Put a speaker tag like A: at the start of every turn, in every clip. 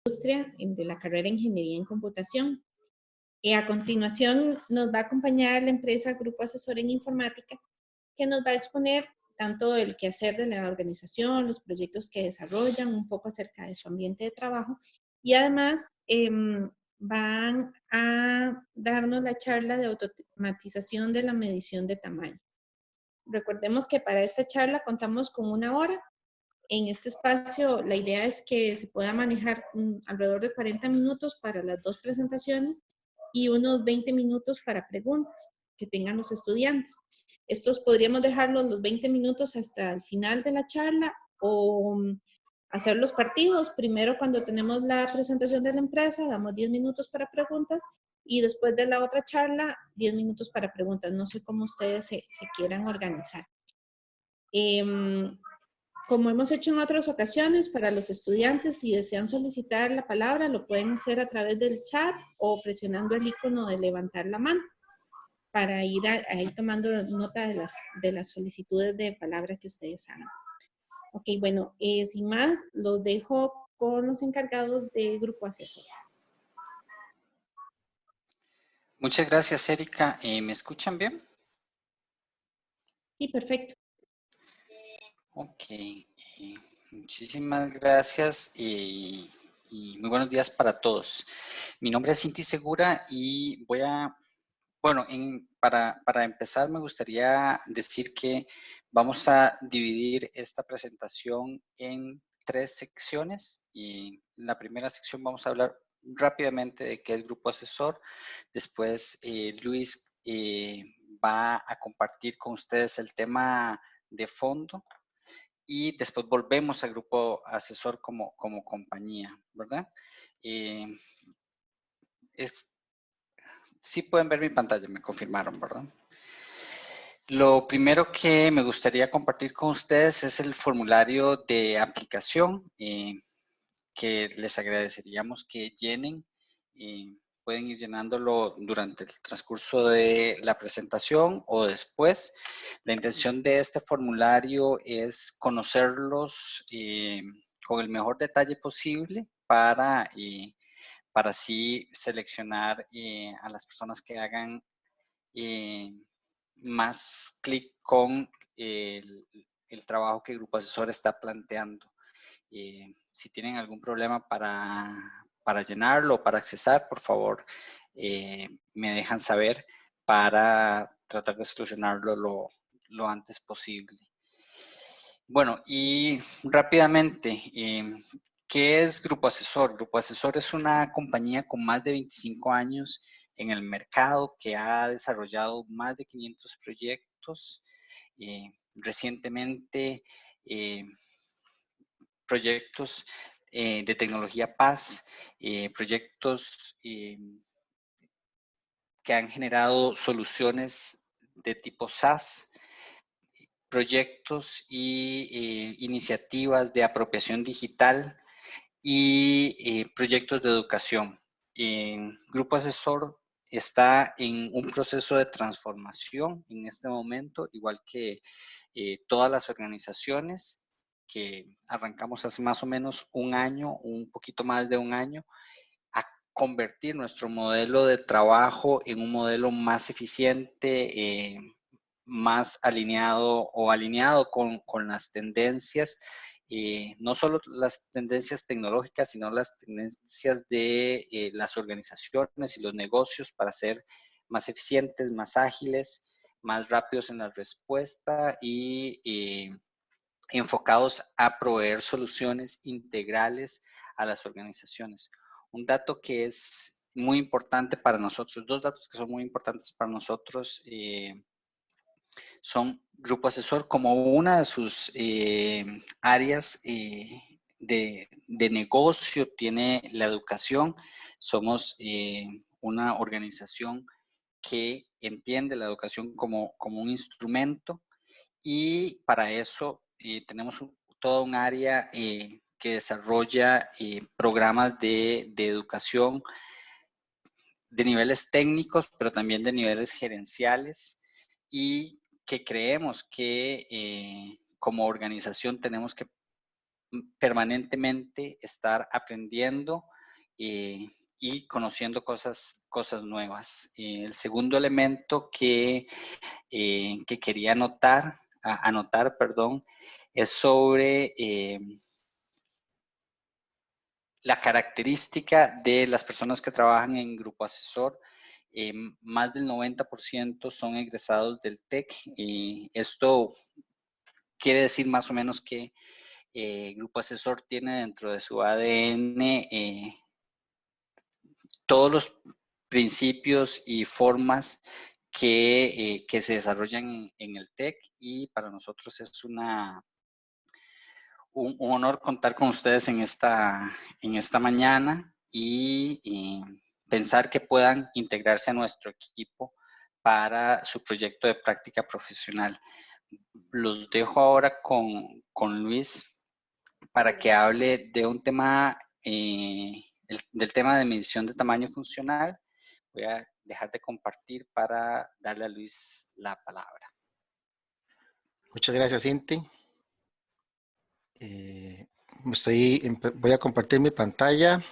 A: industria de la carrera de Ingeniería en Computación. A continuación nos va a acompañar la empresa Grupo Asesor en Informática, que nos va a exponer tanto el quehacer de la organización, los proyectos que desarrollan, un poco acerca de su ambiente de trabajo, y además van a darnos la charla de automatización de la medición de tamaño. Recordemos que para esta charla contamos con 1 hora. En este espacio, la idea es que se pueda manejar alrededor de 40 minutos para las 2 presentaciones y unos 20 minutos para preguntas que tengan los estudiantes. Estos podríamos dejarlos los 20 minutos hasta el final de la charla o hacer los partidos. Primero, cuando tenemos la presentación de la empresa, damos 10 minutos para preguntas y después de la otra charla, 10 minutos para preguntas. No sé cómo ustedes se quieran organizar. Como hemos hecho en otras ocasiones, para los estudiantes, si desean solicitar la palabra, lo pueden hacer a través del chat o presionando el icono de levantar la mano para ir tomando nota de las solicitudes de palabra que ustedes hagan. Ok, bueno, sin más, los dejo con los encargados del Grupo Asesor.
B: Muchas gracias, Erika. ¿Me escuchan bien?
A: Sí, perfecto.
B: Ok. Muchísimas gracias y muy buenos días para todos. Mi nombre es Cinti Segura y bueno, para empezar me gustaría decir que vamos a dividir esta presentación en 3 secciones y en la primera sección vamos a hablar rápidamente de qué es Grupo Asesor. Después Luis va a compartir con ustedes el tema de fondo y después volvemos al Grupo Asesor como compañía, ¿verdad? Sí pueden ver mi pantalla, me confirmaron, ¿verdad? Lo primero que me gustaría compartir con ustedes es el formulario de aplicación que les agradeceríamos que llenen. Pueden ir llenándolo durante el transcurso de la presentación o después. La intención de este formulario es conocerlos con el mejor detalle posible para así seleccionar a las personas que hagan más clic con el trabajo que el Grupo Asesor está planteando. Si tienen algún problema para llenarlo o para accesar, por favor, me dejan saber para tratar de solucionarlo lo antes posible. Bueno, y rápidamente, ¿qué es Grupo Asesor? Grupo Asesor es una compañía con más de 25 años en el mercado que ha desarrollado más de 500 proyectos. Recientemente, proyectos de tecnología PaaS, proyectos que han generado soluciones de tipo SaaS, proyectos y iniciativas de apropiación digital y proyectos de educación. Grupo Asesor está en un proceso de transformación en este momento, igual que todas las organizaciones que arrancamos hace más o menos 1 año, un poquito más de 1 año, a convertir nuestro modelo de trabajo en un modelo más eficiente, más alineado con las tendencias, no solo las tendencias tecnológicas, sino las tendencias de las organizaciones y los negocios para ser más eficientes, más ágiles, más rápidos en la respuesta y enfocados a proveer soluciones integrales a las organizaciones. Un dato que es muy importante para nosotros, 2 datos que son muy importantes para nosotros son Grupo Asesor como una de sus áreas de negocio, tiene la educación. Somos una organización que entiende la educación como un instrumento y para eso tenemos toda un área que desarrolla programas de educación de niveles técnicos, pero también de niveles gerenciales y que creemos que como organización tenemos que permanentemente estar aprendiendo y conociendo cosas nuevas. El segundo elemento que quería anotar, perdón, es sobre la característica de las personas que trabajan en Grupo Asesor. Más del 90% son egresados del TEC. Esto quiere decir más o menos que Grupo Asesor tiene dentro de su ADN todos los principios y formas que se desarrollan en el TEC, y para nosotros es un honor contar con ustedes en esta mañana y pensar que puedan integrarse a nuestro equipo para su proyecto de práctica profesional. Los dejo ahora con Luis para que hable de un tema, del tema de medición de tamaño funcional. Voy a dejar de compartir para darle a Luis la palabra.
C: Muchas gracias, Cinti. Voy a compartir mi pantalla.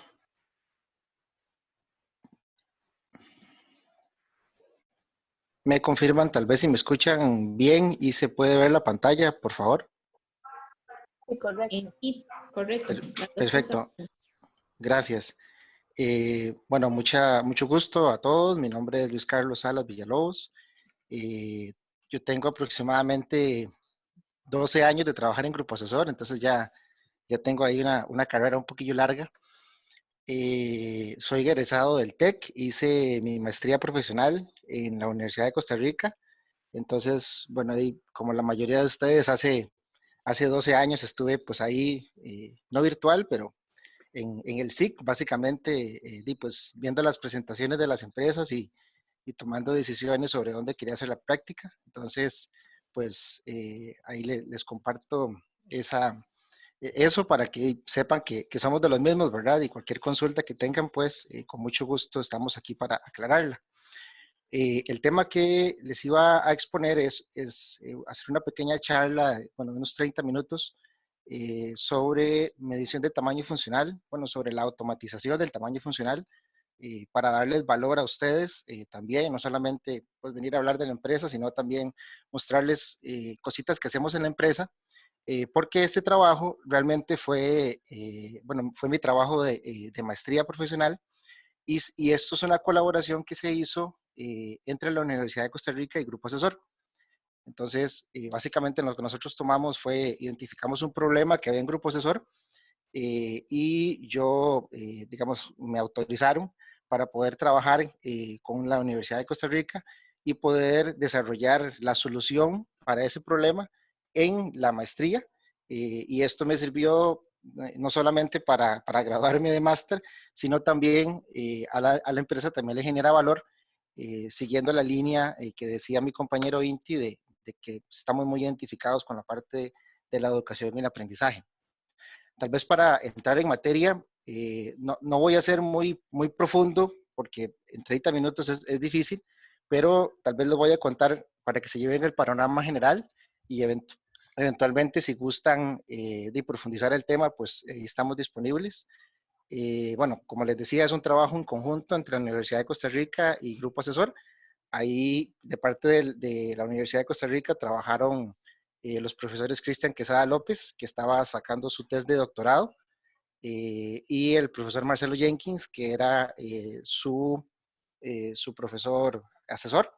C: Me confirman tal vez si me escuchan bien y se puede ver la pantalla, por favor.
A: Sí, correcto. Sí, correcto.
C: Perfecto. Gracias. Bueno, mucho gusto a todos. Mi nombre es Luis Carlos Salas Villalobos. Yo tengo aproximadamente 12 años de trabajar en Grupo Asesor, entonces ya tengo ahí una carrera un poquillo larga. Soy egresado del TEC, hice mi maestría profesional en la Universidad de Costa Rica. Entonces, bueno, como la mayoría de ustedes, hace 12 años estuve pues ahí, no virtual, pero en el SIC, básicamente, pues viendo las presentaciones de las empresas y tomando decisiones sobre dónde quería hacer la práctica. Entonces, pues ahí les comparto eso para que sepan que somos de los mismos, ¿verdad? Y cualquier consulta que tengan, pues con mucho gusto estamos aquí para aclararla. El tema que les iba a exponer es hacer una pequeña charla, bueno, unos 30 minutos, sobre medición de tamaño funcional, bueno, sobre la automatización del tamaño funcional, para darles valor a ustedes también, no solamente pues venir a hablar de la empresa, sino también mostrarles cositas que hacemos en la empresa, porque este trabajo realmente fue mi trabajo de maestría profesional, y esto es una colaboración que se hizo entre la Universidad de Costa Rica y Grupo Asesor. Entonces, básicamente lo que nosotros tomamos fue, identificamos un problema que había en Grupo Asesor, y yo, digamos, me autorizaron para poder trabajar con la Universidad de Costa Rica y poder desarrollar la solución para ese problema en la maestría. Y esto me sirvió no solamente para graduarme de máster, sino también a la empresa también le genera valor, siguiendo la línea que decía mi compañero Inti de que estamos muy identificados con la parte de la educación y el aprendizaje. Tal vez para entrar en materia, no voy a ser muy profundo porque en 30 minutos es difícil, pero tal vez lo voy a contar para que se lleven el panorama general y eventualmente si gustan de profundizar el tema, pues estamos disponibles. Bueno, como les decía, es un trabajo en conjunto entre la Universidad de Costa Rica y Grupo Asesor. Ahí, de parte de la Universidad de Costa Rica, trabajaron los profesores Cristian Quesada López, que estaba sacando su test de doctorado, y el profesor Marcelo Jenkins, que era su profesor asesor.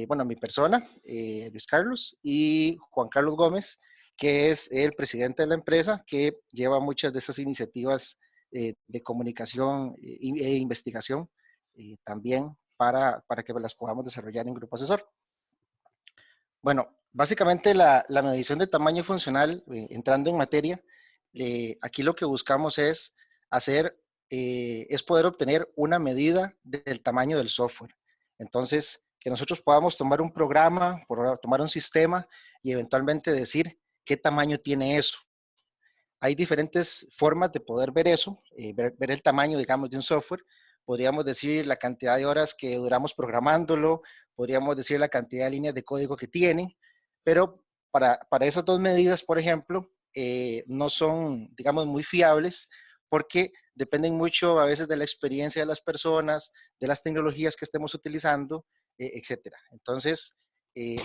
C: Bueno, mi persona, Luis Carlos, y Juan Carlos Gómez, que es el presidente de la empresa, que lleva muchas de esas iniciativas de comunicación e investigación también para que las podamos desarrollar en Grupo Asesor. Bueno, básicamente la medición de tamaño funcional, entrando en materia, aquí lo que buscamos es poder obtener una medida del tamaño del software. Entonces, que nosotros podamos tomar un programa, tomar un sistema y eventualmente decir qué tamaño tiene eso. Hay diferentes formas de poder ver eso, ver el tamaño, digamos, de un software. Podríamos decir la cantidad de horas que duramos programándolo, podríamos decir la cantidad de líneas de código que tiene, pero para esas dos medidas, por ejemplo, no son, digamos, muy fiables porque dependen mucho a veces de la experiencia de las personas, de las tecnologías que estemos utilizando, etcétera. Entonces,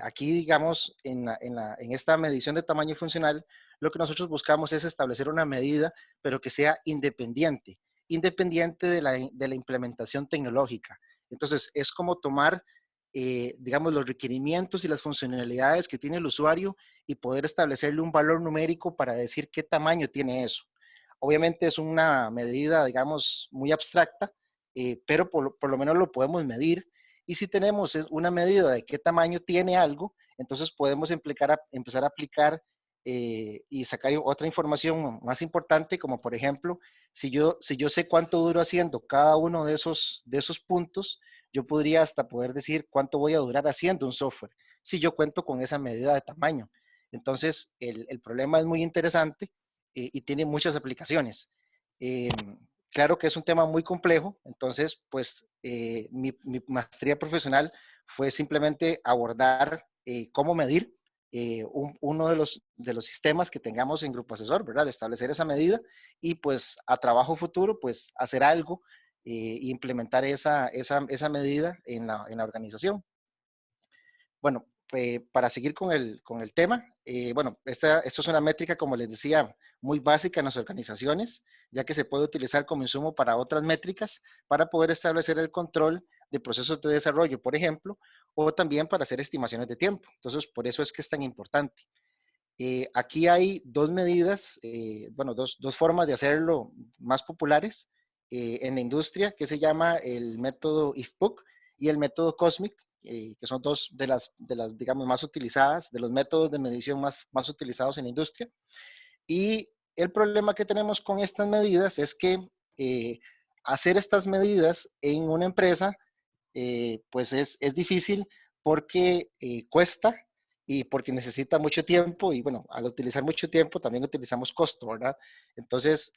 C: aquí, digamos, en esta medición de tamaño funcional, lo que nosotros buscamos es establecer una medida, pero que sea independiente de la implementación tecnológica. Entonces, es como tomar, digamos, los requerimientos y las funcionalidades que tiene el usuario y poder establecerle un valor numérico para decir qué tamaño tiene eso. Obviamente es una medida, digamos, muy abstracta, pero por lo menos lo podemos medir. Y si tenemos una medida de qué tamaño tiene algo, entonces podemos empezar a aplicar y sacar otra información más importante, como por ejemplo, si yo sé cuánto duro haciendo cada uno de esos puntos, yo podría hasta poder decir cuánto voy a durar haciendo un software, si yo cuento con esa medida de tamaño. Entonces, el problema es muy interesante y tiene muchas aplicaciones. Eh, claro que es un tema muy complejo, entonces, pues, mi maestría profesional fue simplemente abordar cómo medir uno de los sistemas que tengamos en Grupo Asesor, ¿verdad? De establecer esa medida y pues a trabajo futuro, pues hacer algo e implementar esa medida en la organización. Bueno, para seguir con el tema, bueno, esto es una métrica, como les decía, muy básica en las organizaciones, ya que se puede utilizar como insumo para otras métricas, para poder establecer el control de procesos de desarrollo, por ejemplo, o también para hacer estimaciones de tiempo. Entonces, por eso es que es tan importante. Aquí hay dos medidas, bueno, dos formas de hacerlo más populares en la industria, que se llama el método IFPUC y el método COSMIC, que son dos de las, digamos, más utilizadas, de los métodos de medición más utilizados en la industria. Y el problema que tenemos con estas medidas es que hacer estas medidas en una empresa, pues es difícil porque cuesta y porque necesita mucho tiempo y bueno, al utilizar mucho tiempo también utilizamos costo, ¿verdad? Entonces,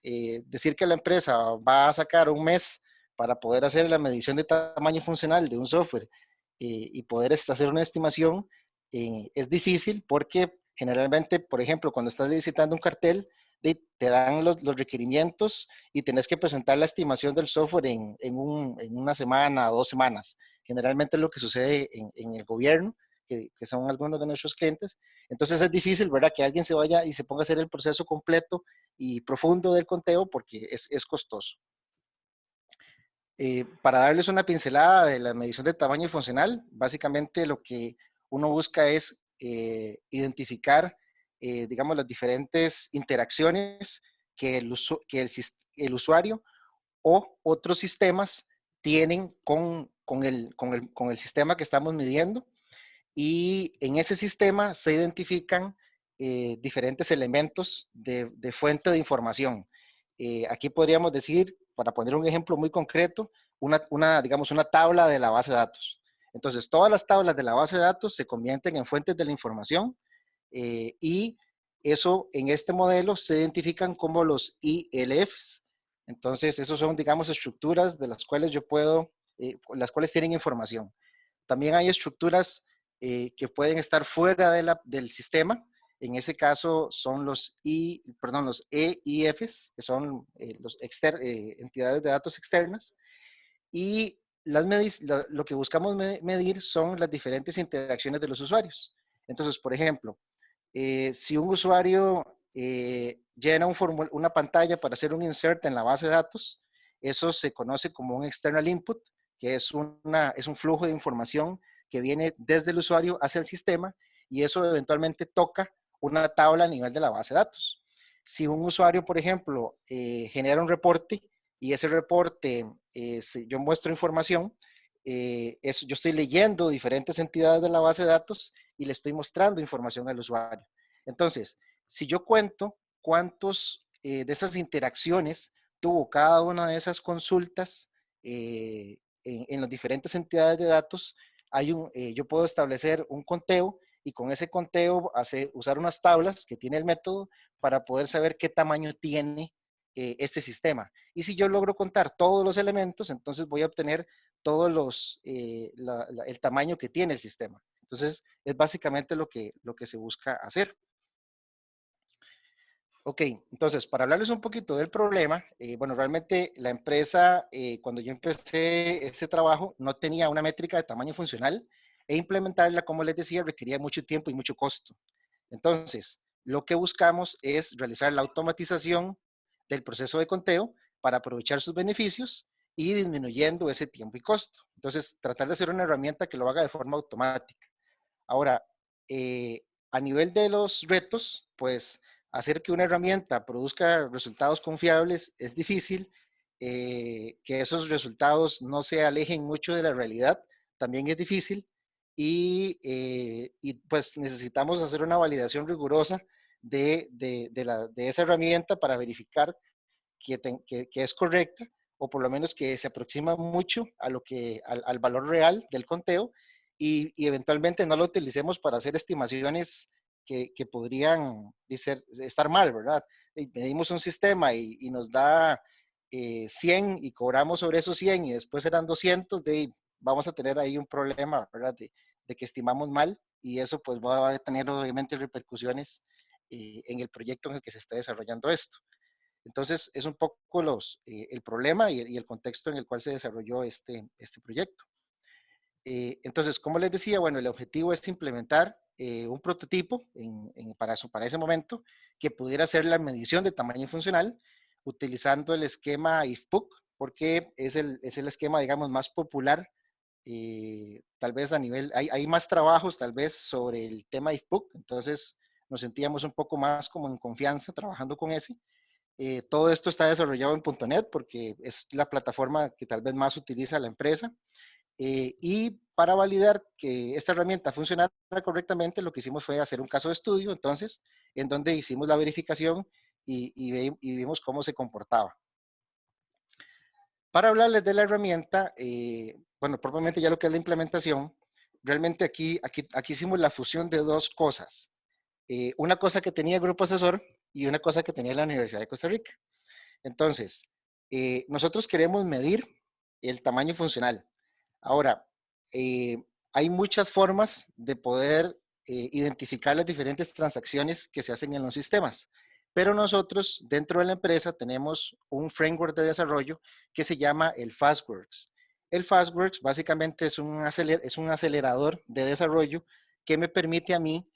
C: decir que la empresa va a sacar un mes para poder hacer la medición de tamaño funcional de un software y poder hacer una estimación es difícil porque generalmente, por ejemplo, cuando estás visitando un cartel, te dan los requerimientos y tenés que presentar la estimación del software en una semana o 2 semanas. Generalmente es lo que sucede en el gobierno, que son algunos de nuestros clientes. Entonces es difícil, ¿verdad? Que alguien se vaya y se ponga a hacer el proceso completo y profundo del conteo porque es costoso. Para darles una pincelada de la medición de tamaño funcional, básicamente lo que uno busca es identificar, digamos, las diferentes interacciones que el usuario o otros sistemas tienen con el sistema que estamos midiendo. Y en ese sistema se identifican diferentes elementos de fuente de información. Aquí podríamos decir, para poner un ejemplo muy concreto, digamos, una tabla de la base de datos. Entonces, todas las tablas de la base de datos se convierten en fuentes de la información y eso en este modelo se identifican como los ILFs. Entonces, esos son, digamos, estructuras de las cuales las cuales tienen información. También hay estructuras que pueden estar fuera del sistema. En ese caso son los EIFs, que son entidades de datos externas. Y lo que buscamos medir son las diferentes interacciones de los usuarios. Entonces, por ejemplo, si un usuario llena una pantalla para hacer un insert en la base de datos, eso se conoce como un external input, que es un flujo de información que viene desde el usuario hacia el sistema y eso eventualmente toca una tabla a nivel de la base de datos. Si un usuario, por ejemplo, genera un reporte y ese reporte, yo muestro información, yo estoy leyendo diferentes entidades de la base de datos y le estoy mostrando información al usuario. Entonces, si yo cuento cuántos de esas interacciones tuvo cada una de esas consultas en las diferentes entidades de datos, yo puedo establecer un conteo y con ese conteo usar unas tablas que tiene el método para poder saber qué tamaño tiene este sistema. Y si yo logro contar todos los elementos, entonces voy a obtener el tamaño que tiene el sistema. Entonces, es básicamente lo que se busca hacer. Ok, entonces, para hablarles un poquito del problema, bueno, realmente la empresa, cuando yo empecé este trabajo, no tenía una métrica de tamaño funcional e implementarla, como les decía, requería mucho tiempo y mucho costo. Entonces, lo que buscamos es realizar la automatización del proceso de conteo para aprovechar sus beneficios y disminuyendo ese tiempo y costo. Entonces, tratar de hacer una herramienta que lo haga de forma automática. Ahora, a nivel de los retos, pues hacer que una herramienta produzca resultados confiables es difícil, que esos resultados no se alejen mucho de la realidad también es difícil y pues necesitamos hacer una validación rigurosa de esa herramienta para verificar que es correcta o por lo menos que se aproxima mucho a al valor real del conteo y eventualmente no lo utilicemos para hacer estimaciones que podrían estar mal, ¿verdad? Medimos un sistema y nos da 100 y cobramos sobre esos 100 y después eran 200, vamos a tener ahí un problema, ¿verdad? De que estimamos mal y eso pues va a tener obviamente repercusiones en el proyecto en el que se está desarrollando esto. Entonces, es un poco el problema y el contexto en el cual se desarrolló este proyecto. Entonces, como les decía, bueno, el objetivo es implementar un prototipo para ese momento que pudiera hacer la medición de tamaño funcional utilizando el esquema IFPUC, porque es el esquema, digamos, más popular. Tal vez a nivel, hay más trabajos tal vez sobre el tema IFPUC, entonces nos sentíamos un poco más como en confianza trabajando con ese. Todo esto está desarrollado en .NET porque es la plataforma que tal vez más utiliza la empresa. Y para validar que esta herramienta funcionara correctamente, lo que hicimos fue hacer un caso de estudio, entonces, en donde hicimos la verificación y vimos cómo se comportaba. Para hablarles de la herramienta, bueno, propiamente ya lo que es la implementación, realmente aquí hicimos la fusión de dos cosas. Una cosa que tenía el Grupo Asesor y una cosa que tenía la Universidad de Costa Rica. Entonces, nosotros queremos medir el tamaño funcional. Ahora, hay muchas formas de poder identificar las diferentes transacciones que se hacen en los sistemas, pero nosotros dentro de la empresa tenemos un framework de desarrollo que se llama el FastWorks. El FastWorks básicamente es un acelerador de desarrollo que me permite a mí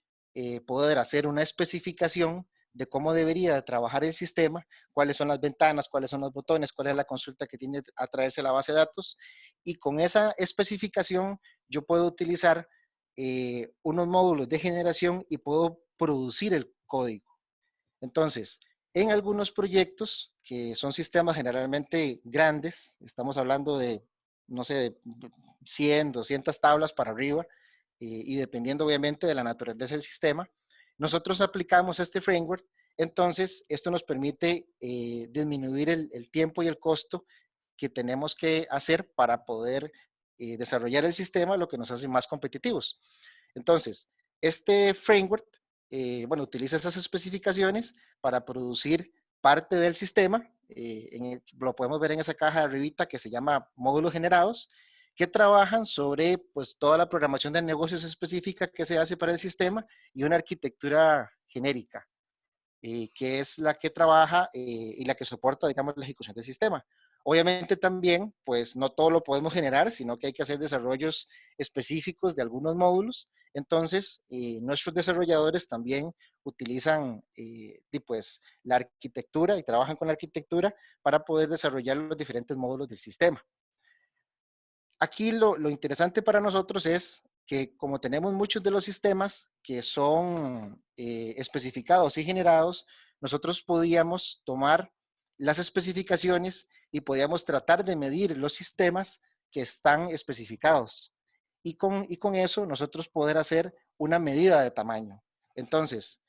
C: poder hacer una especificación de cómo debería trabajar el sistema, cuáles son las ventanas, cuáles son los botones, cuál es la consulta que tiene a traerse a la base de datos. Y con esa especificación yo puedo utilizar unos módulos de generación y puedo producir el código. Entonces, en algunos proyectos que son sistemas generalmente grandes, estamos hablando de, no sé, 100, 200 tablas para arriba, y dependiendo obviamente de la naturaleza del sistema, nosotros aplicamos este framework, entonces esto nos permite disminuir el tiempo y el costo que tenemos que hacer para poder desarrollar el sistema, lo que nos hace más competitivos. Entonces, este framework, bueno, utiliza esas especificaciones para producir parte del sistema, lo podemos ver en esa caja de arribita que se llama módulos generados, que trabajan sobre pues toda la programación de negocios específica que se hace para el sistema y una arquitectura genérica, que es la que trabaja y la que soporta, digamos, la ejecución del sistema. Obviamente también, pues no todo lo podemos generar, sino que hay que hacer desarrollos específicos de algunos módulos. Entonces, nuestros desarrolladores también utilizan pues, la arquitectura y trabajan con la arquitectura para poder desarrollar los diferentes módulos del sistema. Aquí lo interesante para nosotros es que como tenemos muchos de los sistemas que son especificados y generados, nosotros podíamos tomar las especificaciones y podíamos tratar de medir los sistemas que están especificados. Y con eso nosotros poder hacer una medida de tamaño. Entonces,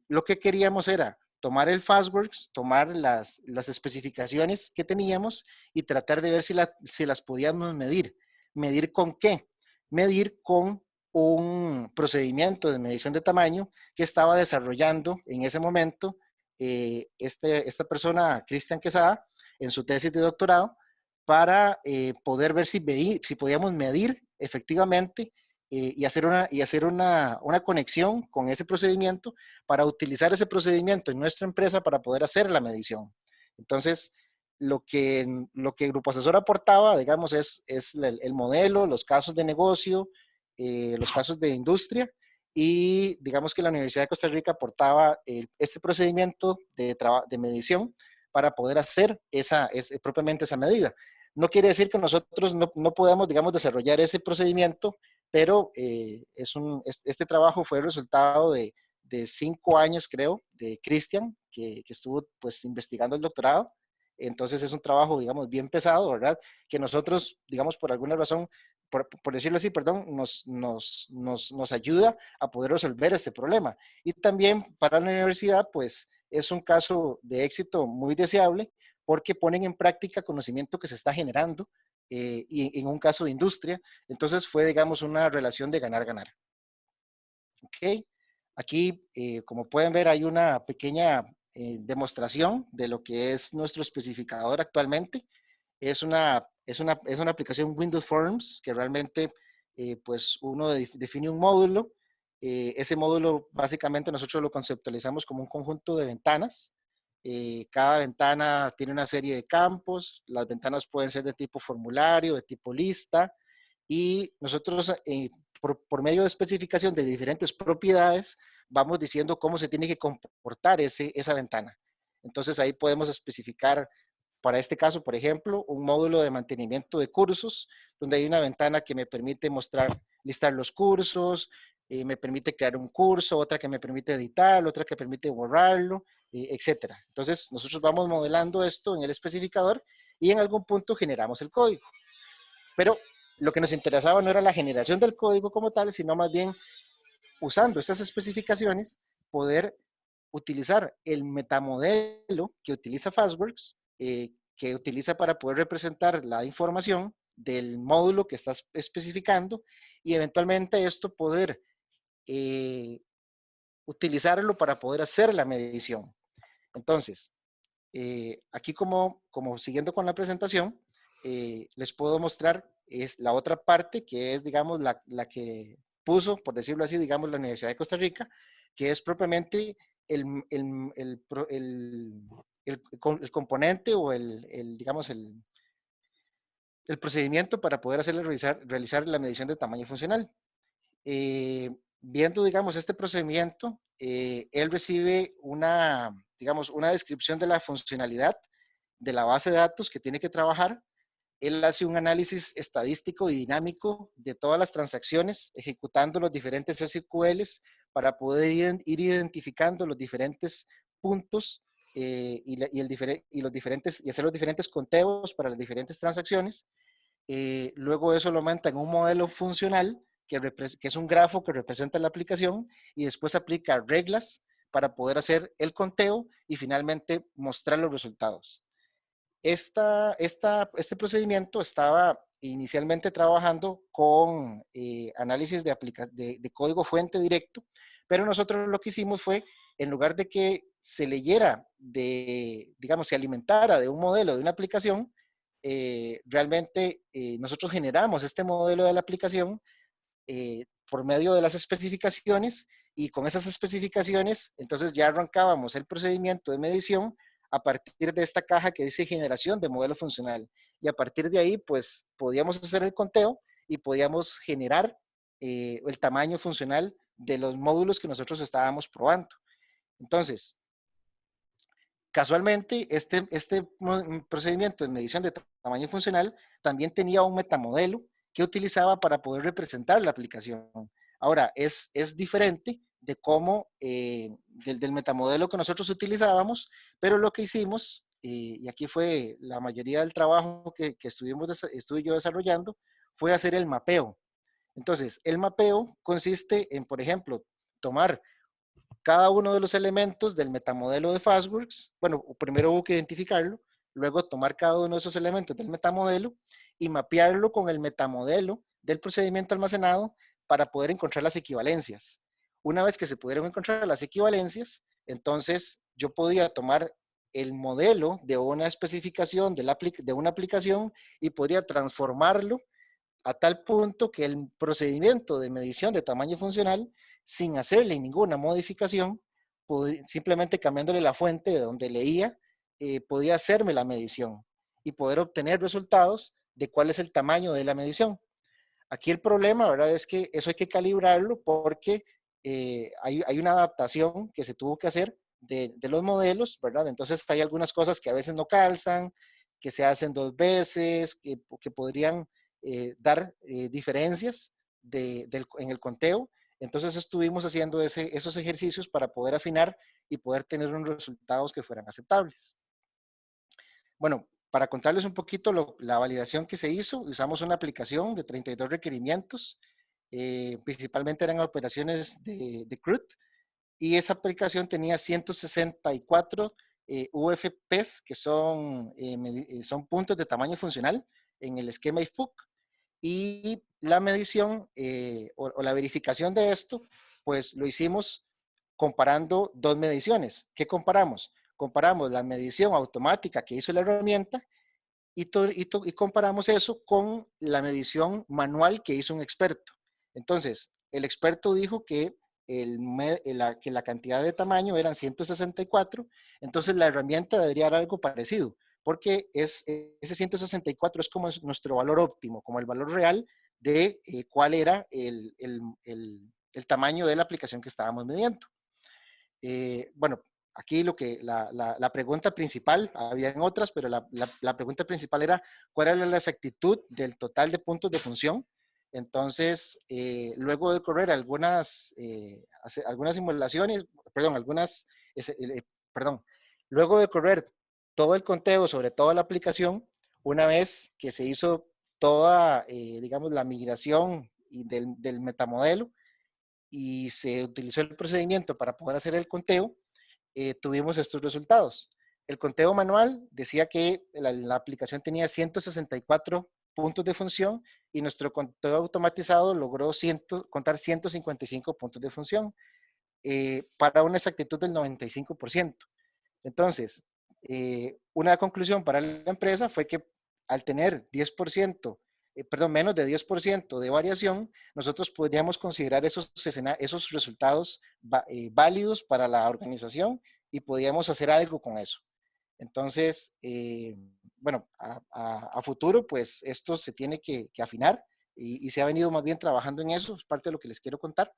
C: lo que queríamos era tomar el FastWorks, tomar las especificaciones que teníamos y tratar de ver si las podíamos medir. ¿Medir con qué? Medir con un procedimiento de medición de tamaño que estaba desarrollando en ese momento esta persona, Cristian Quesada, en su tesis de doctorado, para poder ver si podíamos medir efectivamente y hacer una conexión con ese procedimiento para utilizar ese procedimiento en nuestra empresa para poder hacer la medición. Entonces, lo que Grupo Asesor aportaba, digamos, es el modelo, los casos de negocio, los casos de industria, y digamos que la Universidad de Costa Rica aportaba este procedimiento de medición para poder hacer propiamente esa medida. No quiere decir que nosotros no podamos, digamos, desarrollar ese procedimiento, pero este trabajo fue el resultado de 5 años, creo, de Cristian, que estuvo pues investigando el doctorado. Entonces es un trabajo, digamos, bien pesado, ¿verdad? Que nosotros, digamos, por alguna razón, por decirlo así, perdón, nos ayuda a poder resolver este problema. Y también para la universidad, pues es un caso de éxito muy deseable porque ponen en práctica conocimiento que se está generando y en un caso de industria. Entonces fue, digamos, una relación de ganar-ganar. ¿Ok? Aquí, como pueden ver, hay una pequeña demostración de lo que es nuestro especificador actualmente. Es una aplicación Windows Forms que realmente, pues, uno define un módulo. Ese módulo, básicamente, nosotros lo conceptualizamos como un conjunto de ventanas. Cada ventana tiene una serie de campos. Las ventanas pueden ser de tipo formulario, de tipo lista. Y nosotros, por medio de especificación de diferentes propiedades, vamos diciendo cómo se tiene que comportar esa ventana. Entonces ahí podemos especificar, para este caso, por ejemplo, un módulo de mantenimiento de cursos, donde hay una ventana que me permite listar los cursos, me permite crear un curso, otra que me permite editarlo, otra que permite borrarlo, etcétera. Entonces nosotros vamos modelando esto en el especificador y en algún punto generamos el código. Pero lo que nos interesaba no era la generación del código como tal, sino más bien usando estas especificaciones, poder utilizar el metamodelo que utiliza Fastworks, que utiliza para poder representar la información del módulo que estás especificando y eventualmente esto poder utilizarlo para poder hacer la medición. Entonces, aquí como siguiendo con la presentación, les puedo mostrar es la otra parte que es, digamos, la que puso, por decirlo así, digamos, la Universidad de Costa Rica, que es propiamente el componente o digamos, el procedimiento para poder realizar la medición de tamaño funcional. Viendo, digamos, este procedimiento, él recibe digamos, una descripción de la funcionalidad de la base de datos que tiene que trabajar. Él hace un análisis estadístico y dinámico de todas las transacciones, ejecutando los diferentes SQLs para poder ir identificando los diferentes puntos y hacer los diferentes conteos para las diferentes transacciones. Luego eso lo monta en un modelo funcional que es un grafo que representa la aplicación y después aplica reglas para poder hacer el conteo y finalmente mostrar los resultados. Este procedimiento estaba inicialmente trabajando con análisis de código fuente directo, pero nosotros lo que hicimos fue, en lugar de que se leyera digamos, se alimentara de un modelo de una aplicación, realmente nosotros generamos este modelo de la aplicación por medio de las especificaciones y con esas especificaciones, entonces ya arrancábamos el procedimiento de medición a partir de esta caja que dice generación de modelo funcional. Y a partir de ahí, pues, podíamos hacer el conteo y podíamos generar el tamaño funcional de los módulos que nosotros estábamos probando. Entonces, casualmente, este procedimiento de medición de tamaño funcional también tenía un metamodelo que utilizaba para poder representar la aplicación. Ahora, es diferente de cómo, del metamodelo que nosotros utilizábamos, pero lo que hicimos, y aquí fue la mayoría del trabajo que estuve yo desarrollando, fue hacer el mapeo. Entonces, el mapeo consiste en, por ejemplo, tomar cada uno de los elementos del metamodelo de Fastworks. Bueno, primero hubo que identificarlo, luego tomar cada uno de esos elementos del metamodelo y mapearlo con el metamodelo del procedimiento almacenado para poder encontrar las equivalencias. Una vez que se pudieron encontrar las equivalencias, entonces yo podía tomar el modelo de una especificación de una aplicación y podría transformarlo a tal punto que el procedimiento de medición de tamaño funcional, sin hacerle ninguna modificación, simplemente cambiándole la fuente de donde leía, podía hacerme la medición y poder obtener resultados de cuál es el tamaño de la medición. Aquí el problema, ¿verdad? Es que eso hay que calibrarlo porque hay una adaptación que se tuvo que hacer de los modelos, ¿verdad? Entonces hay algunas cosas que a veces no calzan, que se hacen dos veces, que podrían dar diferencias en el conteo. Entonces estuvimos haciendo esos ejercicios para poder afinar y poder tener unos resultados que fueran aceptables. Bueno, para contarles un poquito la validación que se hizo, usamos una aplicación de 32 requerimientos, principalmente eran operaciones de CRUD, y esa aplicación tenía 164 UFPs, que son puntos de tamaño funcional en el esquema IFPUC, y la medición o la verificación de esto, pues lo hicimos comparando dos mediciones. ¿Qué comparamos? Comparamos la medición automática que hizo la herramienta y comparamos eso con la medición manual que hizo un experto. Entonces, el experto dijo que la cantidad de tamaño eran 164, entonces la herramienta debería dar algo parecido, porque ese 164 es como nuestro valor óptimo, como el valor real de cuál era el tamaño de la aplicación que estábamos midiendo. Bueno, aquí la pregunta principal, había otras, pero la pregunta principal era cuál era la exactitud del total de puntos de función. Entonces, luego de correr algunas simulaciones, luego de correr todo el conteo sobre toda la aplicación, una vez que se hizo toda, digamos, la migración del metamodelo, y se utilizó el procedimiento para poder hacer el conteo, tuvimos estos resultados. El conteo manual decía que la aplicación tenía 164 puntos de función y nuestro conteo automatizado logró contar 155 puntos de función para una exactitud del 95%. Entonces, una conclusión para la empresa fue que al tener 10%, menos de 10% de variación, nosotros podríamos considerar esos resultados válidos para la organización y podíamos hacer algo con eso. Entonces, bueno, a futuro, pues esto se tiene que afinar y se ha venido más bien trabajando en eso, es parte de lo que les quiero contar.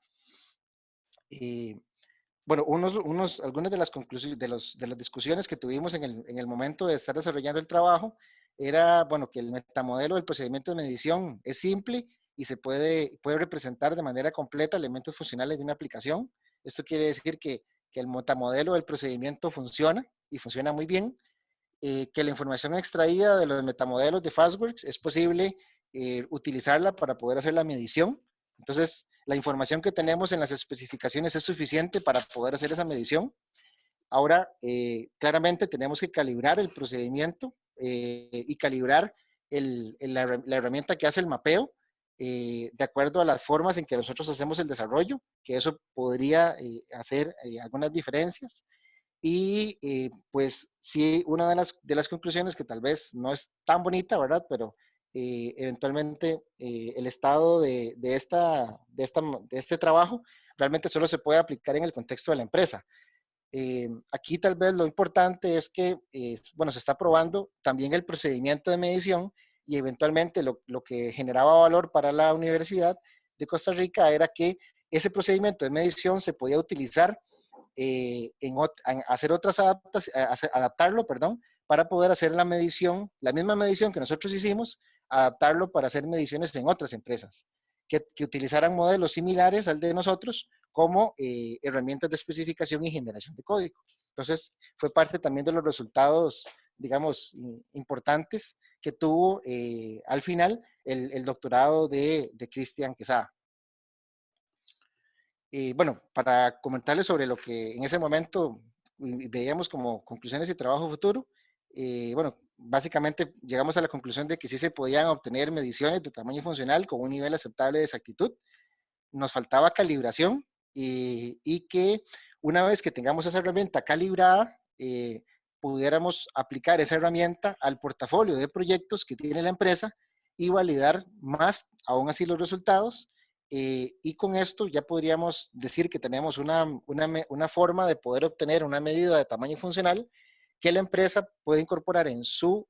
C: Bueno, algunas de las conclusiones, de las discusiones que tuvimos en el momento de estar desarrollando el trabajo, era, bueno, que el metamodelo del procedimiento de medición es simple y se puede representar de manera completa elementos funcionales de una aplicación. Esto quiere decir que el metamodelo del procedimiento funciona y funciona muy bien, que la información extraída de los metamodelos de Fastworks es posible utilizarla para poder hacer la medición. Entonces, la información que tenemos en las especificaciones es suficiente para poder hacer esa medición. Ahora, claramente tenemos que calibrar el procedimiento y calibrar la herramienta que hace el mapeo de acuerdo a las formas en que nosotros hacemos el desarrollo, que eso podría hacer algunas diferencias. Y pues sí, una de las conclusiones que tal vez no es tan bonita, ¿verdad? Pero eventualmente el estado de este trabajo realmente solo se puede aplicar en el contexto de la empresa. Aquí tal vez lo importante es que, bueno, se está probando también el procedimiento de medición y eventualmente lo que generaba valor para la Universidad de Costa Rica era que ese procedimiento de medición se podía utilizar hacer otras adaptarlo, perdón, para poder hacer la misma medición que nosotros hicimos, adaptarlo para hacer mediciones en otras empresas que utilizaran modelos similares al de nosotros como herramientas de especificación y generación de código. Entonces, fue parte también de los resultados, digamos, importantes que tuvo al final el doctorado de Cristian Quesada. Bueno, para comentarles sobre lo que en ese momento veíamos como conclusiones y trabajo futuro, bueno, básicamente llegamos a la conclusión de que sí se podían obtener mediciones de tamaño funcional con un nivel aceptable de exactitud. Nos faltaba calibración y que una vez que tengamos esa herramienta calibrada, pudiéramos aplicar esa herramienta al portafolio de proyectos que tiene la empresa y validar más aún así los resultados. Y con esto ya podríamos decir que tenemos una forma de poder obtener una medida de tamaño funcional que la empresa puede incorporar en su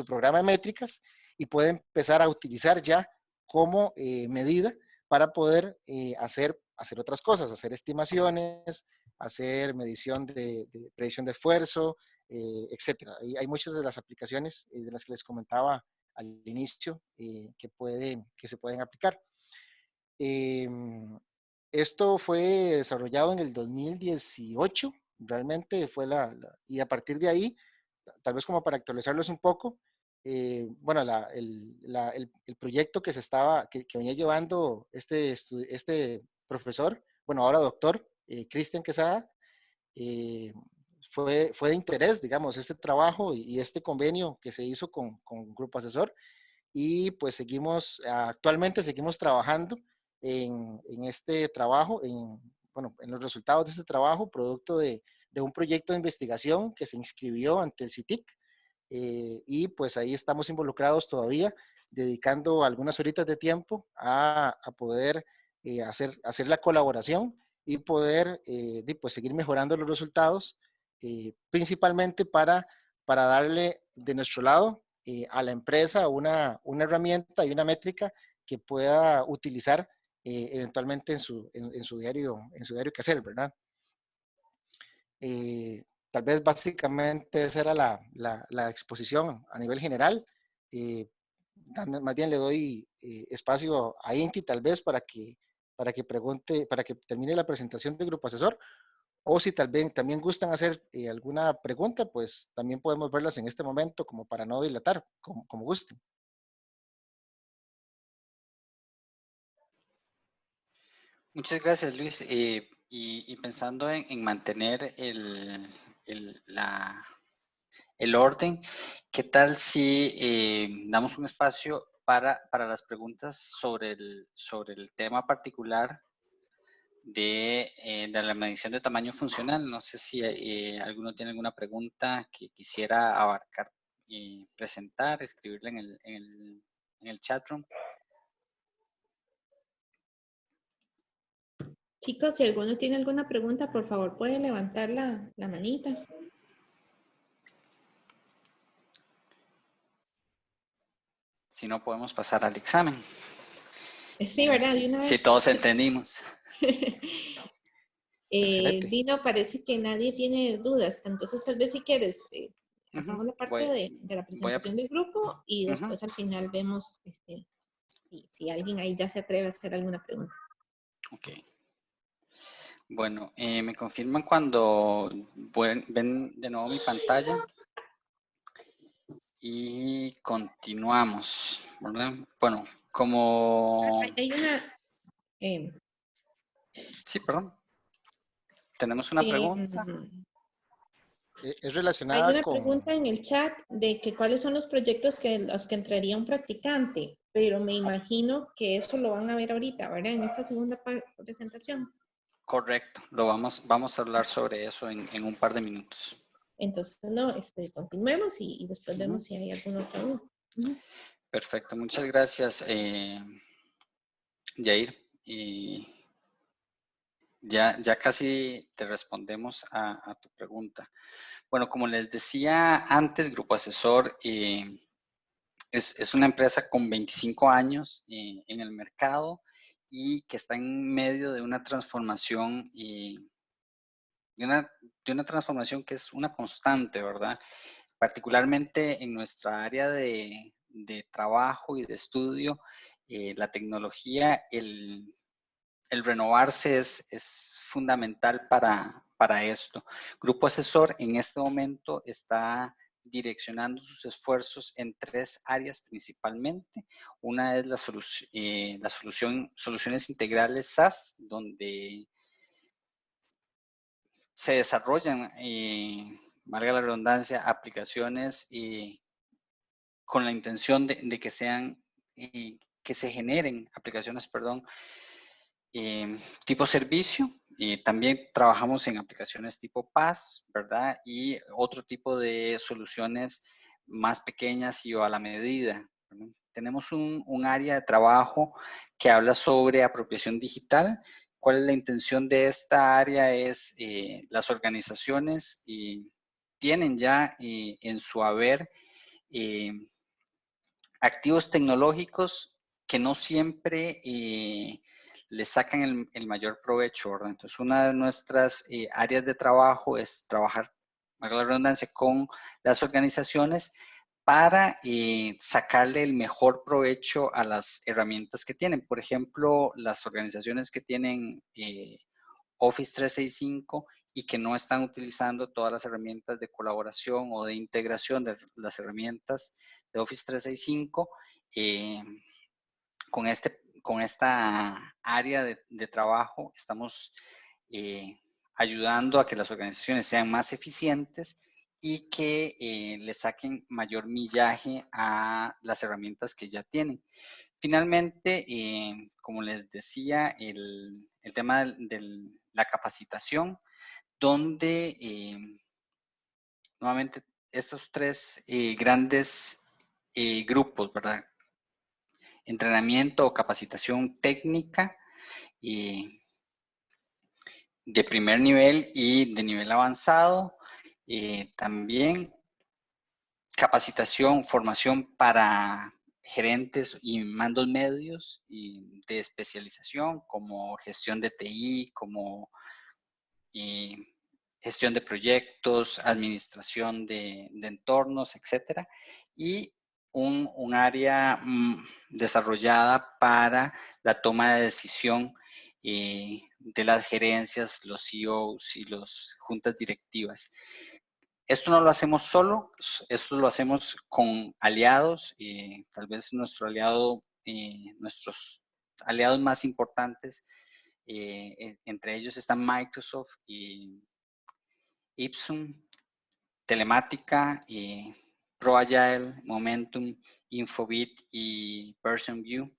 C: programa de métricas y puede empezar a utilizar ya como medida para poder hacer otras cosas, hacer estimaciones, hacer medición de predicción de esfuerzo, etcétera. Y hay muchas de las aplicaciones de las que les comentaba al inicio que se pueden aplicar. Esto fue desarrollado en el 2018, realmente fue y a partir de ahí, tal vez como para actualizarlos un poco, bueno, el proyecto que venía llevando este profesor, bueno, ahora doctor, Cristian Quesada, fue de interés, digamos, este trabajo y este convenio que se hizo con Grupo Asesor, y pues actualmente seguimos trabajando en este trabajo, en los resultados de este trabajo, producto de un proyecto de investigación que se inscribió ante el CITIC, y pues ahí estamos involucrados todavía, dedicando algunas horitas de tiempo a poder hacer la colaboración y poder pues seguir mejorando los resultados, principalmente para darle de nuestro lado a la empresa una herramienta y una métrica que pueda utilizar eventualmente en su diario quehacer, ¿verdad? Tal vez básicamente esa era la exposición a nivel general. Más bien le doy espacio a Inti tal vez para que pregunte, para que termine la presentación del grupo asesor, o si tal vez también gustan hacer alguna pregunta, pues también podemos verlas en este momento como para no dilatar, como gusten.
B: Muchas gracias, Luis. Y pensando en mantener el orden, ¿qué tal si damos un espacio para las preguntas sobre el tema particular de la medición de tamaño funcional? No sé si alguno tiene alguna pregunta que quisiera abarcar y presentar, escribirla en el chat room.
A: Chicos, si alguno tiene alguna pregunta, por favor puede levantar la manita.
B: Si no, podemos pasar al examen.
A: Sí, ¿verdad? De una vez.
B: Si todos entendimos.
A: Dino, parece que nadie tiene dudas, entonces tal vez si quieres, hacemos la parte de la presentación del grupo y después al final vemos si alguien ahí ya se atreve a hacer alguna pregunta.
B: Ok. Bueno, me confirman cuando ven de nuevo mi pantalla y continuamos, ¿verdad? Bueno, como...
A: Hay una...
B: Sí, perdón. Tenemos una pregunta.
C: Es relacionada
A: Hay una pregunta en el chat de que cuáles son los proyectos los que entraría un practicante, pero me imagino que eso lo van a ver ahorita, ¿verdad? En esta segunda presentación.
B: Correcto, vamos a hablar sobre eso en un par de minutos.
A: Entonces, no, continuemos y después vemos si hay alguna otra duda.
B: Perfecto, muchas gracias, Yair. Ya casi te respondemos a tu pregunta. Bueno, como les decía antes, Grupo Asesor es una empresa con 25 años en el mercado y que está en medio de una transformación de una transformación que es una constante, ¿verdad? Particularmente en nuestra área de trabajo y de estudio, la tecnología, el renovarse es fundamental para esto. Grupo Asesor en este momento está direccionando sus esfuerzos en 3 áreas principalmente. Una es soluciones integrales SaaS, donde se desarrollan, valga la redundancia, aplicaciones con la intención de que sean, que se generen aplicaciones, perdón, tipo servicio. También trabajamos en aplicaciones tipo PaaS, ¿verdad? Y otro tipo de soluciones más pequeñas y a la medida, ¿verdad? Tenemos un área de trabajo que habla sobre apropiación digital. ¿Cuál es la intención de esta área? Es las organizaciones tienen ya en su haber activos tecnológicos que no siempre le sacan el mayor provecho, ¿verdad? Entonces, una de nuestras áreas de trabajo es trabajar, valga la redundancia, con las organizaciones para sacarle el mejor provecho a las herramientas que tienen. Por ejemplo, las organizaciones que tienen Office 365 y que no están utilizando todas las herramientas de colaboración o de integración de las herramientas de Office 365, con esta área de trabajo estamos ayudando a que las organizaciones sean más eficientes y que le saquen mayor millaje a las herramientas que ya tienen. Finalmente, como les decía, el tema de la capacitación, donde nuevamente estos tres grandes grupos, ¿verdad? Entrenamiento o capacitación técnica de primer nivel y de nivel avanzado. También capacitación, formación para gerentes y mandos medios y de especialización como gestión de TI, como gestión de proyectos, administración de entornos, etcétera. Y un área desarrollada para la toma de decisión de las gerencias, los CEOs y las juntas directivas. Esto no lo hacemos solo, esto lo hacemos con aliados, tal vez nuestros aliados más importantes, entre ellos están Microsoft y Ipsum, Telemática, ProAgile, Momentum, Infobit y PersonView.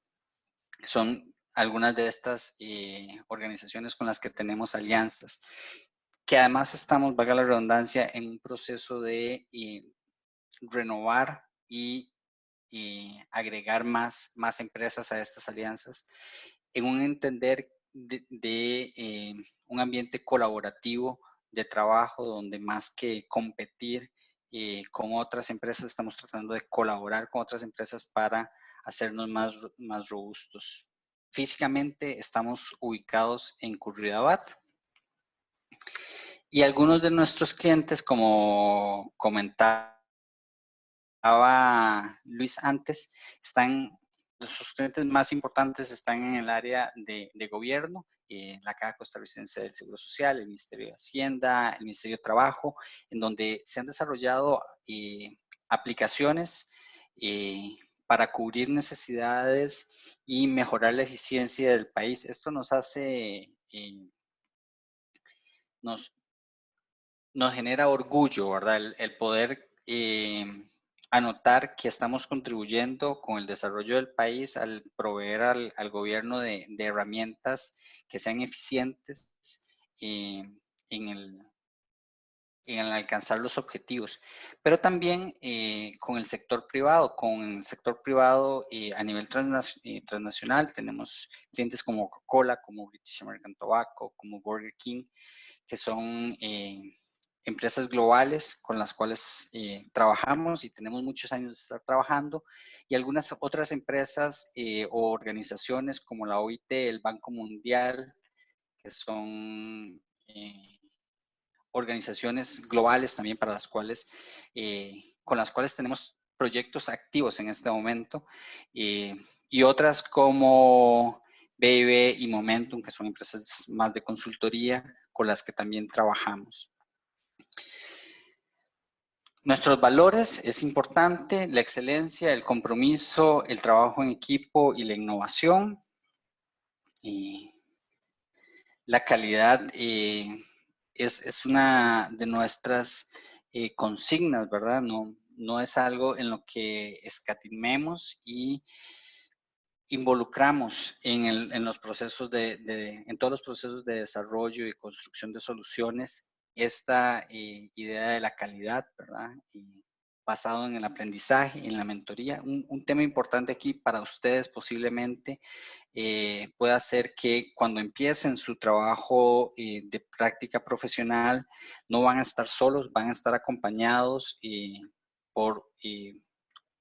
B: Son algunas de estas organizaciones con las que tenemos alianzas, que además estamos, valga la redundancia, en un proceso de renovar y agregar más empresas a estas alianzas, en un entender de un ambiente colaborativo de trabajo, donde más que competir con otras empresas, estamos tratando de colaborar con otras empresas para hacernos más robustos. Físicamente estamos ubicados en Curridabat y algunos de nuestros clientes, como comentaba Luis antes, nuestros clientes más importantes están en el área de gobierno, la Caja Costarricense del Seguro Social, el Ministerio de Hacienda, el Ministerio de Trabajo, en donde se han desarrollado aplicaciones para cubrir necesidades y mejorar la eficiencia del país. Esto nos hace, nos genera orgullo, ¿verdad? El poder anotar que estamos contribuyendo con el desarrollo del país al proveer al gobierno de herramientas que sean eficientes en el alcanzar los objetivos, pero también con el sector privado. Con el sector privado a nivel transnacional tenemos clientes como Coca-Cola, como British American Tobacco, como Burger King, que son empresas globales con las cuales trabajamos y tenemos muchos años de estar trabajando, y algunas otras empresas o organizaciones como la OIT, el Banco Mundial, que son organizaciones globales también para las cuales, con las cuales tenemos proyectos activos en este momento, y otras como BIB y Momentum, que son empresas más de consultoría con las que también trabajamos. Nuestros valores es importante: la excelencia, el compromiso, el trabajo en equipo y la innovación. Y la calidad es una de nuestras consignas, ¿verdad? No es algo en lo que escatimemos y involucramos en los procesos en todos los procesos de desarrollo y construcción de soluciones esta idea de la calidad, ¿verdad? basado en el aprendizaje, en la mentoría. Un tema importante aquí para ustedes posiblemente pueda ser que cuando empiecen su trabajo de práctica profesional no van a estar solos, van a estar acompañados por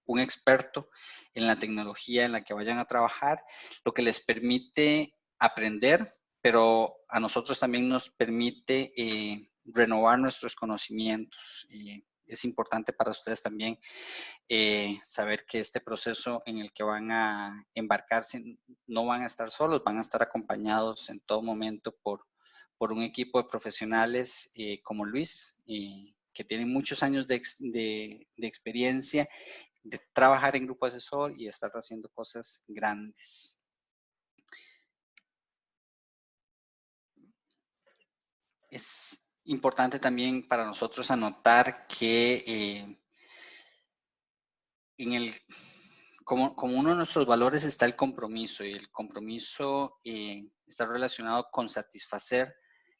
B: un experto en la tecnología en la que vayan a trabajar, lo que les permite aprender, pero a nosotros también nos permite renovar nuestros conocimientos. Es importante para ustedes también saber que este proceso en el que van a embarcarse no van a estar solos, van a estar acompañados en todo momento por un equipo de profesionales como Luis, que tienen muchos años de experiencia, de trabajar en grupo asesor y estar haciendo cosas grandes. Es importante también para nosotros anotar que como uno de nuestros valores está el compromiso, y el compromiso está relacionado con satisfacer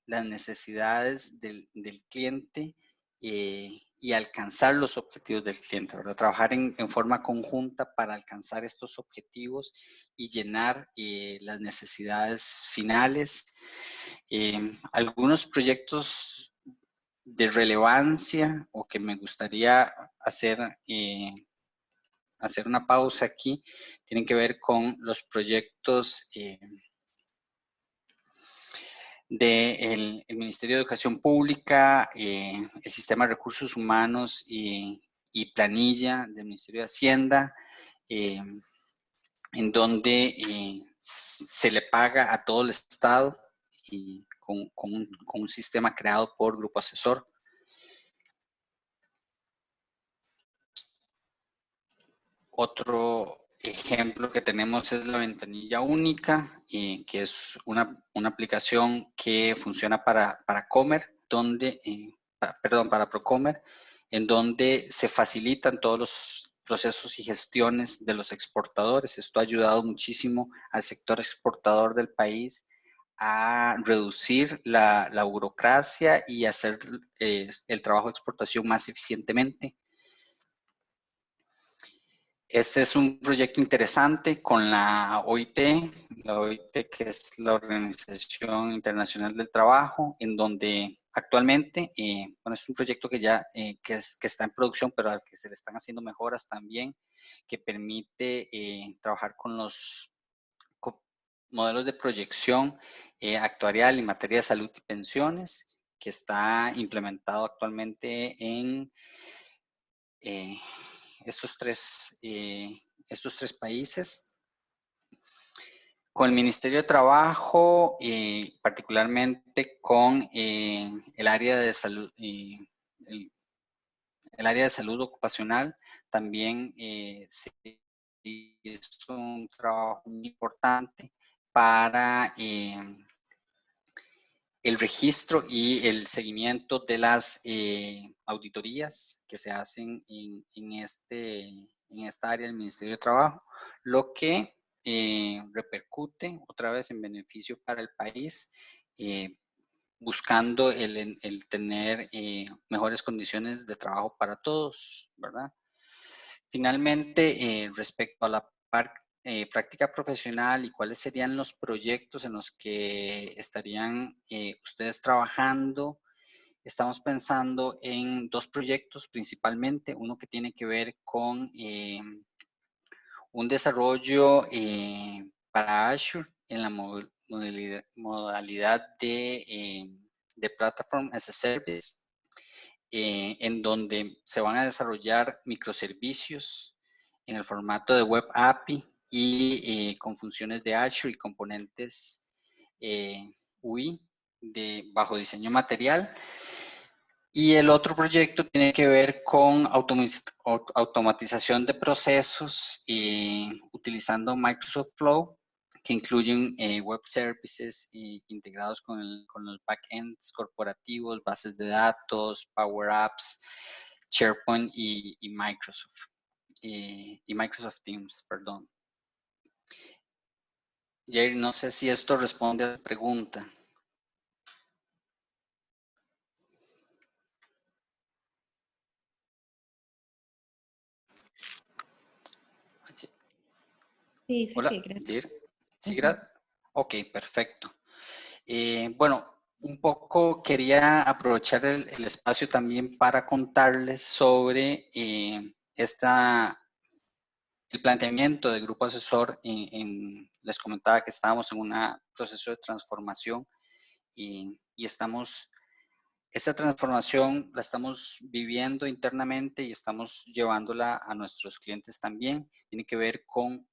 B: las necesidades del cliente y alcanzar los objetivos del cliente, ¿verdad? Trabajar en forma conjunta para alcanzar estos objetivos y llenar las necesidades finales. Algunos proyectos de relevancia o que me gustaría hacer una pausa aquí, tienen que ver con los proyectos del Ministerio de Educación Pública, el Sistema de Recursos Humanos y Planilla del Ministerio de Hacienda, en donde se le paga a todo el Estado y con un sistema creado por Grupo Asesor. Otro ejemplo que tenemos es la ventanilla única, que es una aplicación que funciona para Comer, donde, para Procomer, en donde se facilitan todos los procesos y gestiones de los exportadores. Esto ha ayudado muchísimo al sector exportador del país a reducir la burocracia y hacer el trabajo de exportación más eficientemente. Este es un proyecto interesante con la OIT que es la Organización Internacional del Trabajo, en donde actualmente, bueno, es un proyecto que ya que está en producción, pero al que se le están haciendo mejoras también, que permite trabajar con los modelos de proyección actuarial en materia de salud y pensiones, que está implementado actualmente en estos tres países. Con el Ministerio de Trabajo, particularmente con el área de salud, el área de salud ocupacional, también se hizo un trabajo muy importante para el registro y el seguimiento de las auditorías que se hacen en esta área del Ministerio de Trabajo, lo que repercute otra vez en beneficio para el país, buscando el tener mejores condiciones de trabajo para todos, ¿verdad? Finalmente, respecto a la práctica profesional y cuáles serían los proyectos en los que estarían ustedes trabajando, estamos pensando en dos proyectos principalmente, uno que tiene que ver con un desarrollo para Azure en la modalidad de Platform as a Service, en donde se van a desarrollar microservicios en el formato de Web API y con funciones de Azure y componentes UI bajo diseño material. Y el otro proyecto tiene que ver con automatización de procesos utilizando Microsoft Flow, que incluyen web services integrados con los backends corporativos, bases de datos, Power Apps, SharePoint y Microsoft. Y Microsoft Teams, perdón. Jerry, no sé si esto responde a la pregunta.
A: Sí, dice
B: Hola,
A: que gracias.
B: Dir. Sí,
A: Ujú.
B: ok, perfecto. Bueno, un poco quería aprovechar el espacio también para contarles sobre el planteamiento del grupo asesor. Les comentaba que estábamos en un proceso de transformación y esta transformación la estamos viviendo internamente y estamos llevándola a nuestros clientes también. Tiene que ver con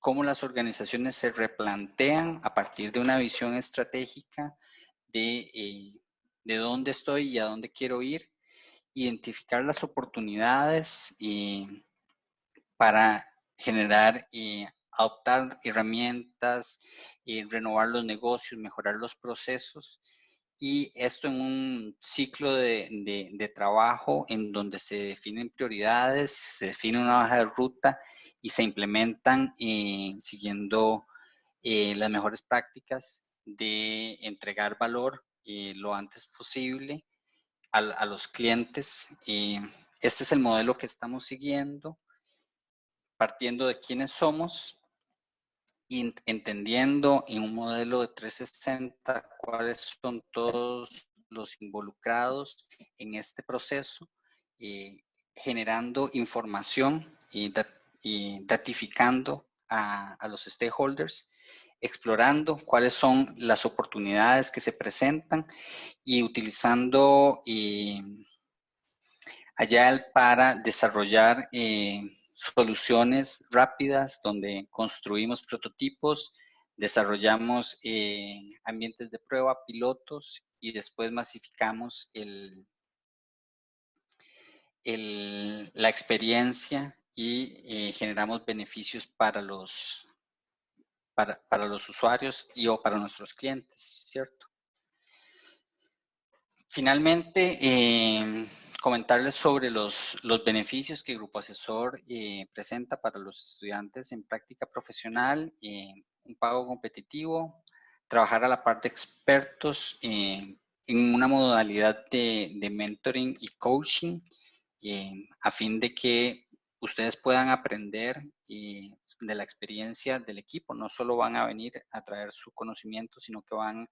B: cómo las organizaciones se replantean a partir de una visión estratégica de dónde estoy y a dónde quiero ir, identificar las oportunidades para generar y adoptar herramientas, renovar los negocios, mejorar los procesos. Y esto en un ciclo de trabajo en donde se definen prioridades, se define una hoja de ruta y se implementan siguiendo las mejores prácticas de entregar valor lo antes posible a los clientes. Este es el modelo que estamos siguiendo, partiendo de quiénes somos y entendiendo en un modelo de 360 cuáles son todos los involucrados en este proceso, generando información y datificando a los stakeholders, explorando cuáles son las oportunidades que se presentan y utilizando Agile para desarrollar soluciones rápidas donde construimos prototipos, desarrollamos ambientes de prueba, pilotos y después masificamos la experiencia y generamos beneficios para los usuarios y o para nuestros clientes, ¿cierto? Finalmente, comentarles sobre los beneficios que Grupo Asesor presenta para los estudiantes en práctica profesional, un pago competitivo, trabajar a la par de expertos en una modalidad de mentoring y coaching, a fin de que ustedes puedan aprender de la experiencia del equipo. No solo van a venir a traer su conocimiento, sino que van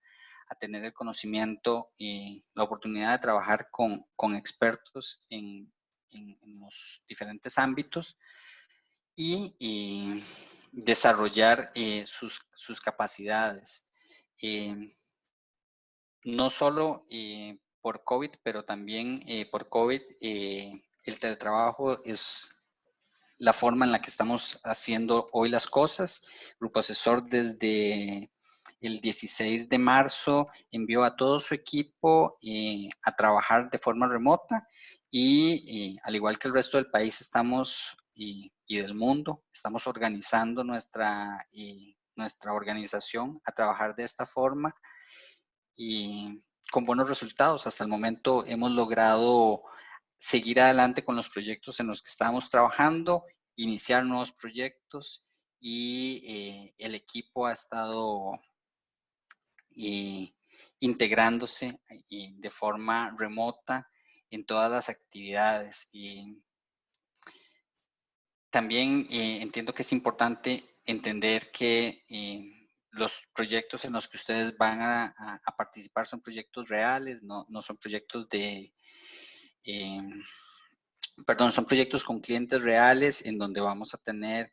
B: a tener el conocimiento y la oportunidad de trabajar con expertos en los diferentes ámbitos y desarrollar sus capacidades. No solo por COVID, pero también por COVID, el teletrabajo es la forma en la que estamos haciendo hoy las cosas. Grupo Asesor desde el 16 de marzo envió a todo su equipo a trabajar de forma remota y al igual que el resto del país estamos y del mundo, estamos organizando nuestra organización a trabajar de esta forma y con buenos resultados. Hasta el momento hemos logrado seguir adelante con los proyectos en los que estamos trabajando, iniciar nuevos proyectos y el equipo ha estado integrándose de forma remota en todas las actividades. Y también entiendo que es importante entender que los proyectos en los que ustedes van a participar son proyectos reales, no son proyectos eh, son proyectos con clientes reales en donde vamos a tener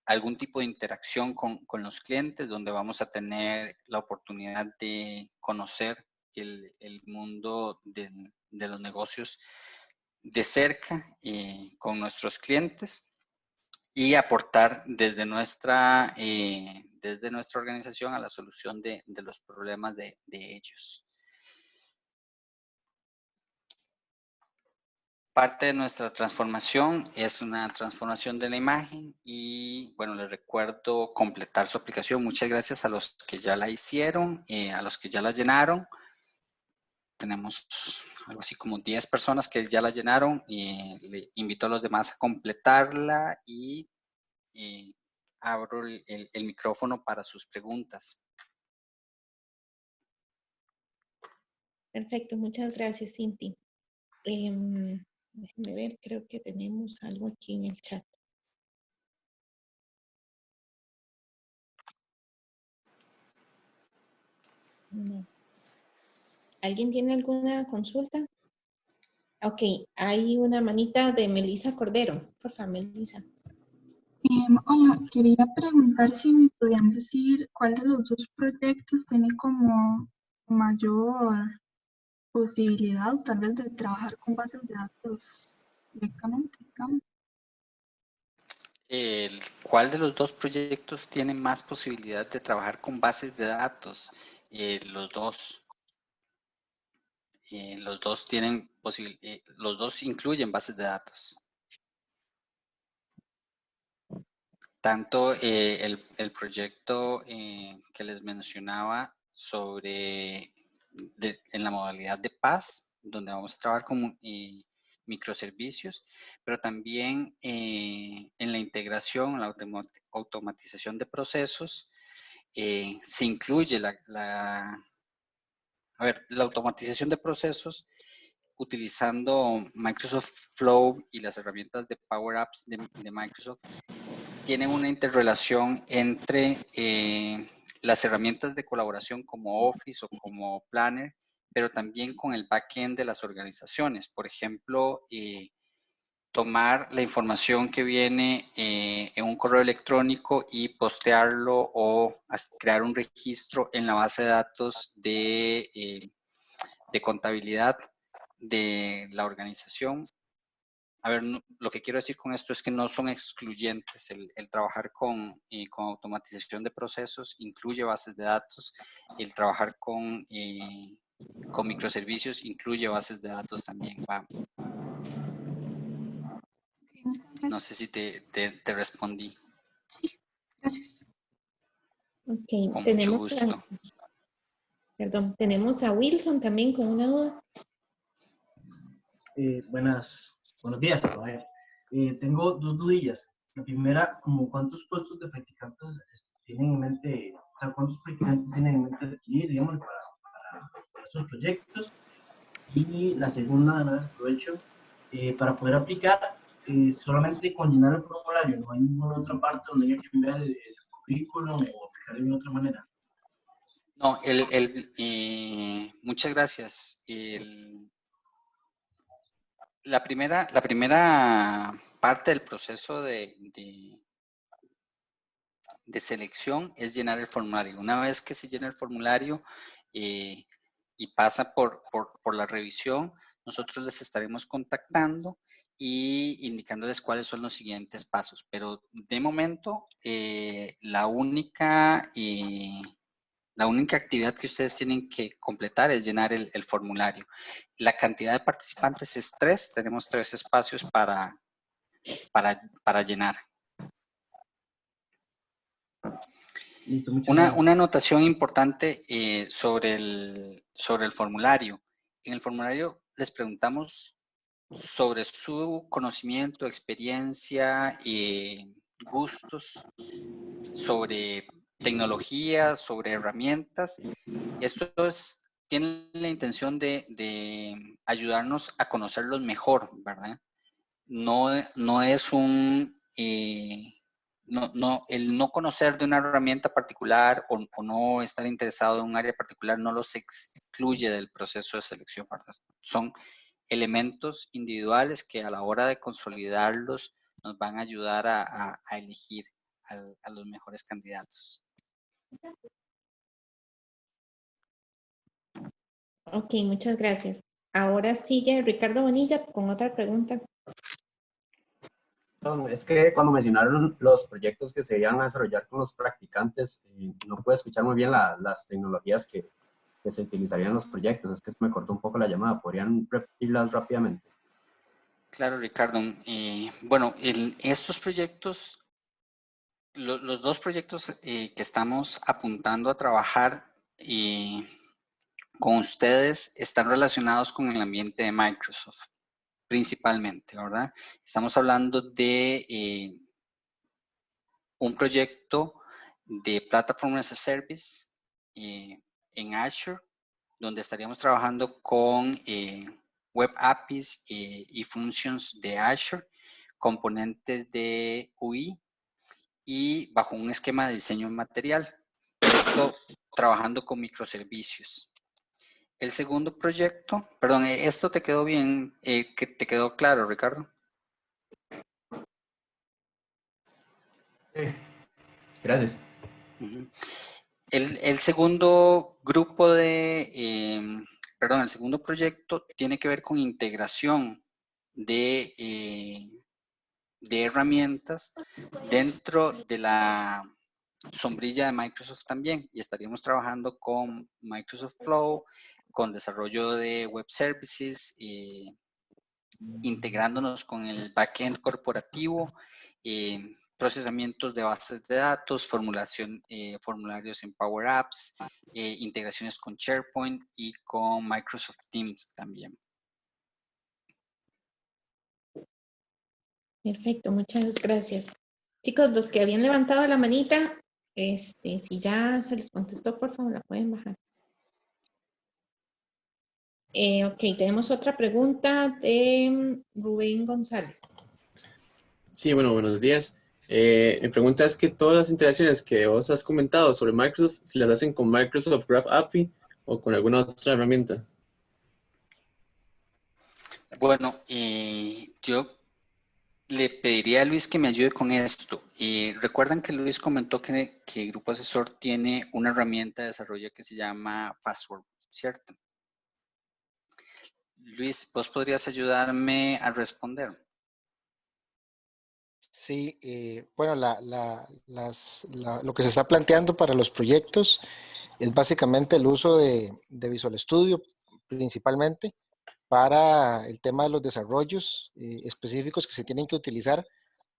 B: algún tipo de interacción con los clientes, donde vamos a tener la oportunidad de conocer el mundo de los negocios de cerca con nuestros clientes y aportar desde nuestra organización a la solución de los problemas de ellos. Parte de nuestra transformación es una transformación de la imagen y bueno, les recuerdo completar su aplicación. Muchas gracias a los que ya la hicieron, a los que ya la llenaron. Tenemos algo así como 10 personas que ya la llenaron y le invito a los demás a completarla y abro el micrófono para sus preguntas.
A: Perfecto, muchas gracias, Cinti. Déjenme ver, creo que tenemos algo aquí en el chat. No. ¿Alguien tiene alguna consulta? Ok, hay una manita de Melissa Cordero. Por favor, Melissa.
D: Hola, quería preguntar si me podían decir cuál de los dos proyectos tiene como mayor posibilidad, tal vez, de trabajar con bases de datos directamente, digamos.
B: ¿Cuál de los dos proyectos tiene más posibilidad de trabajar con bases de datos? Los dos. Los dos tienen los dos incluyen bases de datos. Tanto el proyecto que les mencionaba sobre en la modalidad de PaaS, donde vamos a trabajar con microservicios, pero también en la integración, la automatización de procesos, se incluye la automatización de procesos utilizando Microsoft Flow y las herramientas de Power Apps de Microsoft. Tienen una interrelación entre las herramientas de colaboración como Office o como Planner, pero también con el backend de las organizaciones. Por ejemplo, tomar la información que viene en un correo electrónico y postearlo o crear un registro en la base de datos de contabilidad de la organización. A ver, lo que quiero decir con esto es que no son excluyentes. El trabajar con automatización de procesos incluye bases de datos. El trabajar con microservicios incluye bases de datos también. Va. No sé si te respondí.
D: Gracias.
A: Ok,
B: Con mucho gusto.
A: Tenemos a Wilson también con una duda.
E: Buenos días. A ver, tengo dos dudillas. La primera, como ¿cuántos puestos de practicantes tienen en mente, o sea, cuántos practicantes tienen en mente adquirir, digamos, para esos proyectos? Y la segunda, de nuevo, aprovecho, para poder aplicar, solamente con llenar el formulario, no hay ninguna otra parte donde haya que enviar el currículum o aplicar de otra manera.
B: No, muchas gracias. La primera parte del proceso de selección es llenar el formulario. Una vez que se llena el formulario y pasa por la revisión, nosotros les estaremos contactando y indicándoles cuáles son los siguientes pasos. Pero de momento, la única actividad que ustedes tienen que completar es llenar el formulario. La cantidad de participantes es 3. Tenemos 3 espacios para llenar. Una anotación importante sobre el formulario. En el formulario les preguntamos sobre su conocimiento, experiencia, gustos, sobre tecnologías, sobre herramientas. Esto tiene la intención de ayudarnos a conocerlos mejor, ¿verdad? No es el no conocer de una herramienta particular o no estar interesado en un área particular no los excluye del proceso de selección, ¿verdad? Son elementos individuales que a la hora de consolidarlos nos van a ayudar a elegir a los mejores candidatos.
A: Ok, muchas gracias. Ahora sigue Ricardo Bonilla con otra pregunta.
F: Es que cuando mencionaron los proyectos que se iban a desarrollar con los practicantes, no pude escuchar muy bien las tecnologías que se utilizarían en los proyectos. Es que se me cortó un poco la llamada. ¿Podrían repetirlas rápidamente?
B: Claro, Ricardo. Bueno, estos proyectos, los dos proyectos que estamos apuntando a trabajar con ustedes están relacionados con el ambiente de Microsoft, principalmente, ¿verdad? Estamos hablando de un proyecto de Platform as a Service en Azure, donde estaríamos trabajando con Web APIs y functions de Azure, componentes de UI y bajo un esquema de diseño material. Esto trabajando con microservicios. El segundo proyecto, perdón, ¿esto te quedó bien? ¿Que te quedó claro, Ricardo?
F: Gracias.
B: El segundo grupo el segundo proyecto tiene que ver con integración de herramientas dentro de la sombrilla de Microsoft también, y estaríamos trabajando con Microsoft Flow, con desarrollo de web services, integrándonos con el backend corporativo, procesamientos de bases de datos, formularios en Power Apps, integraciones con SharePoint y con Microsoft Teams también.
A: Perfecto, muchas gracias. Chicos, los que habían levantado la manita, si ya se les contestó, por favor, la pueden bajar. Ok, tenemos otra pregunta de Rubén González.
G: Sí, bueno, buenos días. Mi pregunta es que todas las interacciones que vos has comentado sobre Microsoft, si las hacen con Microsoft Graph API o con alguna otra herramienta.
B: Bueno, yo le pediría a Luis que me ayude con esto. Recuerdan que Luis comentó que Grupo Asesor tiene una herramienta de desarrollo que se llama Fastword, ¿cierto? Luis, ¿vos podrías ayudarme a responder?
C: Sí, bueno, lo que se está planteando para los proyectos es básicamente el uso de Visual Studio principalmente para el tema de los desarrollos específicos que se tienen que utilizar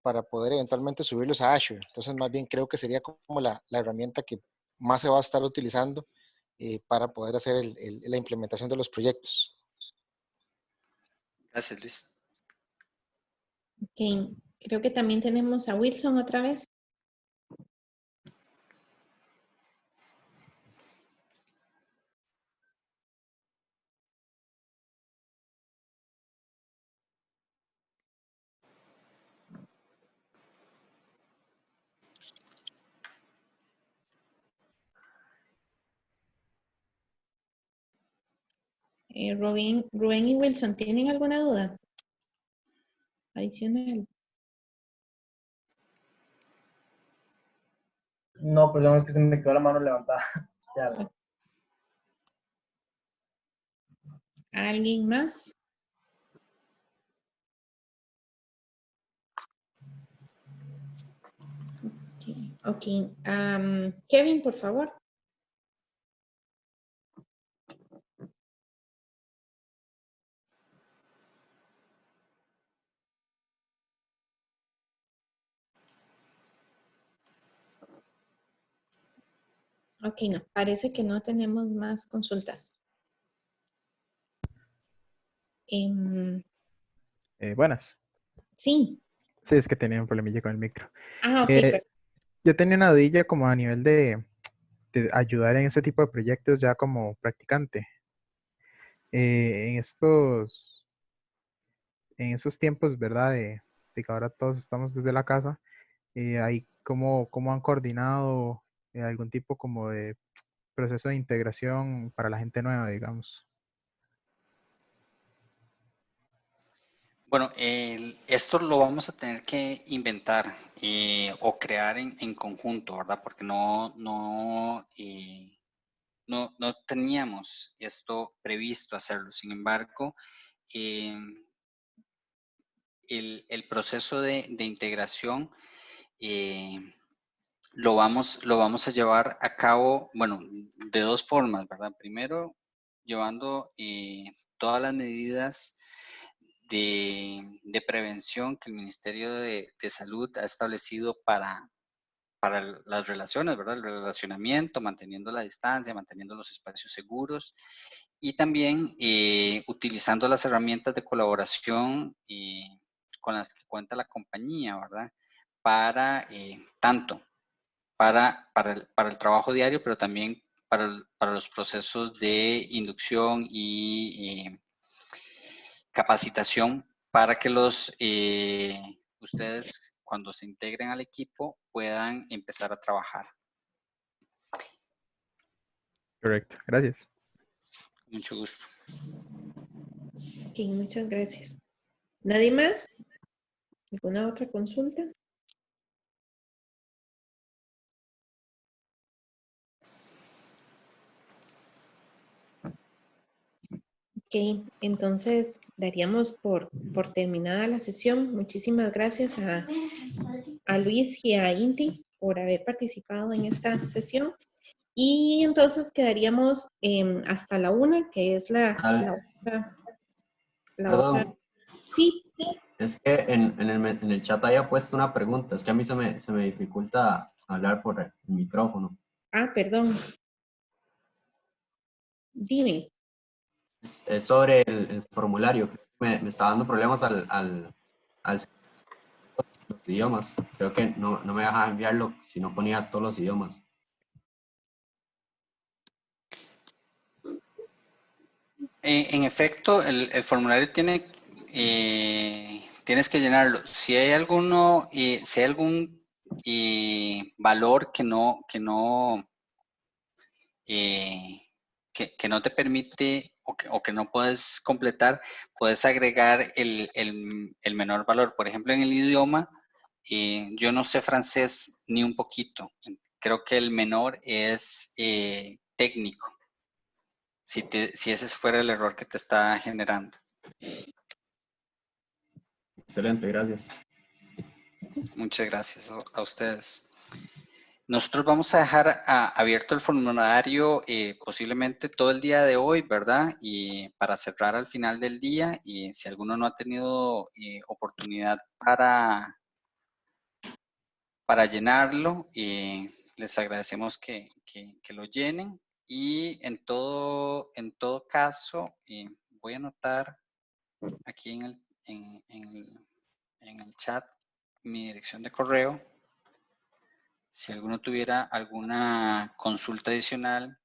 C: para poder eventualmente subirlos a Azure. Entonces, más bien creo que sería como la herramienta que más se va a estar utilizando para poder hacer la implementación de los proyectos.
B: Gracias, Luis.
A: Ok, creo que también tenemos a Wilson otra vez. Rubén y Wilson, ¿tienen alguna duda adicional?
E: No, perdón, es que se me quedó la mano levantada. Ya.
A: ¿Alguien más? Ok, Kevin, por favor. Ok, no, parece que no tenemos más consultas.
H: Buenas.
A: Sí.
H: Sí, es que tenía un problemilla con el micro.
A: Ok, perfecto.
H: Yo tenía una dudilla como a nivel de ayudar en este tipo de proyectos ya como practicante. En estos tiempos, ¿verdad? De que ahora todos estamos desde la casa, ahí cómo han coordinado algún tipo como de proceso de integración para la gente nueva, digamos.
B: Bueno, esto lo vamos a tener que inventar o crear en conjunto, ¿verdad? Porque no teníamos esto previsto hacerlo. Sin embargo, el proceso de integración lo vamos a llevar a cabo, bueno, de dos formas, ¿verdad? Primero, llevando todas las medidas de prevención que el Ministerio de Salud ha establecido para las relaciones, ¿verdad? El relacionamiento, manteniendo la distancia, manteniendo los espacios seguros y también utilizando las herramientas de colaboración con las que cuenta la compañía, ¿verdad? Para tanto para el trabajo diario, pero también para los procesos de inducción y capacitación para que ustedes cuando se integren al equipo puedan empezar a trabajar.
H: Correcto. Gracias.
B: Mucho gusto.
A: Ok, muchas gracias. ¿Nadie más? ¿Alguna otra consulta? Ok, entonces daríamos por terminada la sesión. Muchísimas gracias a Luis y a Inti por haber participado en esta sesión. Y entonces quedaríamos hasta la 1, que es la otra.
F: Perdón,
A: Sí,
F: es que en el chat había puesto una pregunta, es que a mí se me dificulta hablar por el micrófono.
A: perdón. Dime.
F: Es sobre el formulario, me está dando problemas al los idiomas. Creo que no me dejaba enviarlo si no ponía todos los idiomas.
B: En efecto, el formulario tienes que llenarlo. Si hay si hay algún valor que no te permite o que no puedes completar, puedes agregar el menor valor. Por ejemplo, en el idioma, yo no sé francés ni un poquito. Creo que el menor es técnico. Si ese fuera el error que te está generando.
F: Excelente, gracias.
B: Muchas gracias a ustedes. Nosotros vamos a dejar abierto el formulario posiblemente todo el día de hoy, ¿verdad? Y para cerrar al final del día, y si alguno no ha tenido oportunidad para llenarlo, les agradecemos que lo llenen. Y en todo caso, voy a anotar aquí en el chat mi dirección de correo. Si alguno tuviera alguna consulta adicional,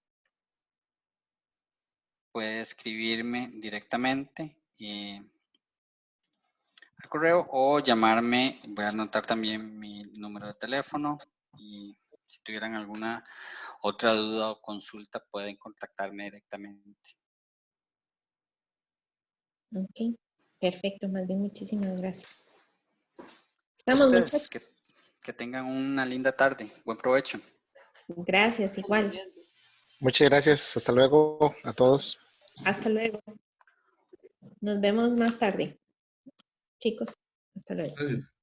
B: puede escribirme directamente al correo o llamarme. Voy a anotar también mi número de teléfono y si tuvieran alguna otra duda o consulta pueden contactarme directamente.
A: Ok, perfecto, más bien muchísimas gracias. Estamos,
B: Ustedes,
A: muchachos.
B: que tengan una linda tarde. Buen provecho.
A: Gracias, igual.
C: Muchas gracias. Hasta luego a todos.
A: Hasta luego. Nos vemos más tarde. Chicos, hasta luego.
I: Gracias.